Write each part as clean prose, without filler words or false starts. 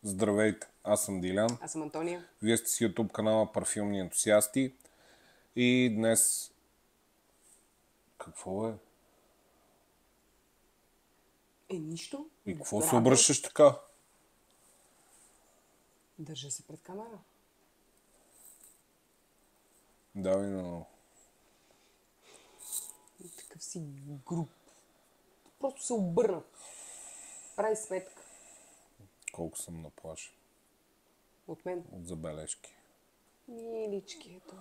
Здравейте, аз съм Дилян. Аз съм Антония. Вие сте с YouTube канала Парфюмни ентусиасти. И днес... Какво е? Нищо. И какво се Радост. обръщаш така? Държа се пред камера. Давай на... Такъв си груб. Просто се обърна. Прави сметка. Колко съм наплашен. От мен. От забележки. Милички, ето.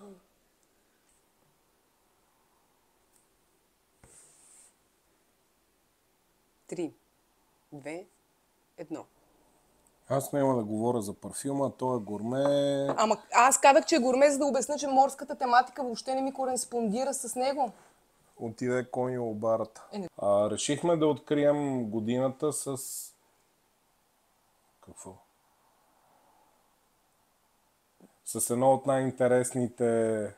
3, 2, 1. Аз няма да говоря за парфюма, той е гурме. Ама аз казах, че е гурме, за да обясня, че морската тематика въобще не ми кореспондира с него. Отиде конь обарата. Не. Решихме да открием годината с... Какво? С едно от най-интересните...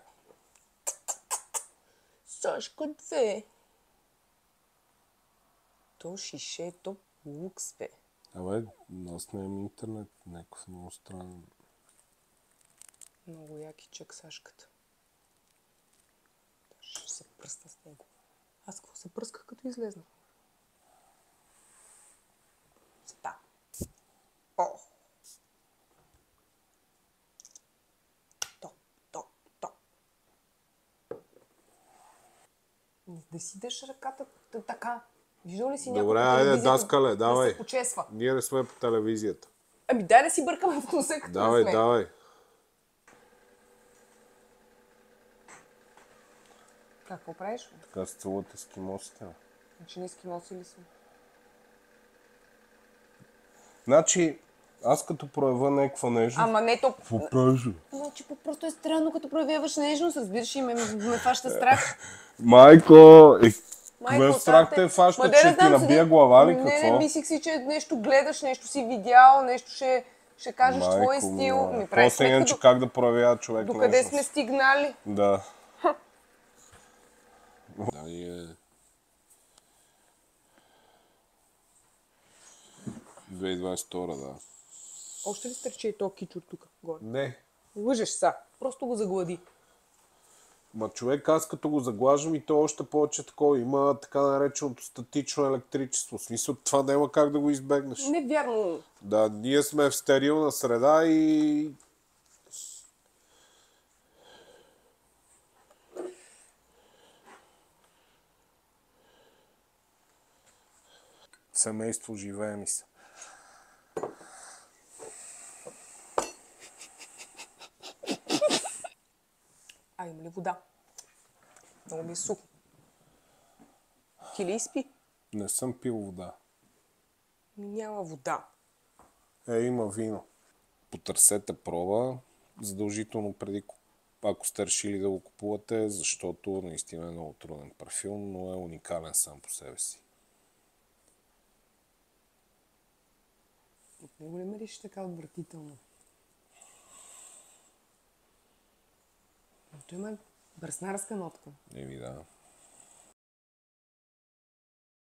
Сашко 2. То шише, то лукс, бе. Абе, аз не имам интернет, някакъв много странен. Много яки чак Сашката. Ще се пръста с него. Аз какво се пръсках, като излезна? Да. О! Топ, топ, топ. Да си деш ръката така. Виждал ли си някой Добре, по айде, телевизията даскале, давай. да се почесва? Ние не сме по телевизията. Ами дай да си бъркаме в носа, като Давай, не сме. давай. Какво правиш? Така се целуват ескимосите. Значи не ескимоси ли сме? Значи, аз като проявя някаква нежност... Ама не то... Какво правиш? Значи просто е странно, като проявяваш нежност, разбираш и ме фаща страх. Майко! Майко, страх те фаща, че ти набия глава ли? Какво? Не, мислих си, че нещо гледаш, нещо си видял, нещо ще кажеш твой стил. Ми прави После сметка, иначе как да проявява човек докъде нежност? сме стигнали? Да. Да, и е... 2022, да. Още ли стърчи и то кич от тук горе? Не. Лъжеш са. Просто го заглади. Ма човек, аз като го заглаждам и то още повече такова. Има така нареченото статично електричество. В смисъл, това няма как да го избегнеш. Не вярно. Да, ние сме в стерилна среда и... Семейство живеем и се. Има ли вода? Много ми е сухо. Ти ли изпи? Не съм пил вода. Няма вода. Има вино. Потърсете проба, задължително преди, ако сте решили да го купувате, защото наистина е много труден парфюм, но е уникален сам по себе си. От него ли мериш така отвратително? Той има бръснарска нотка. Да.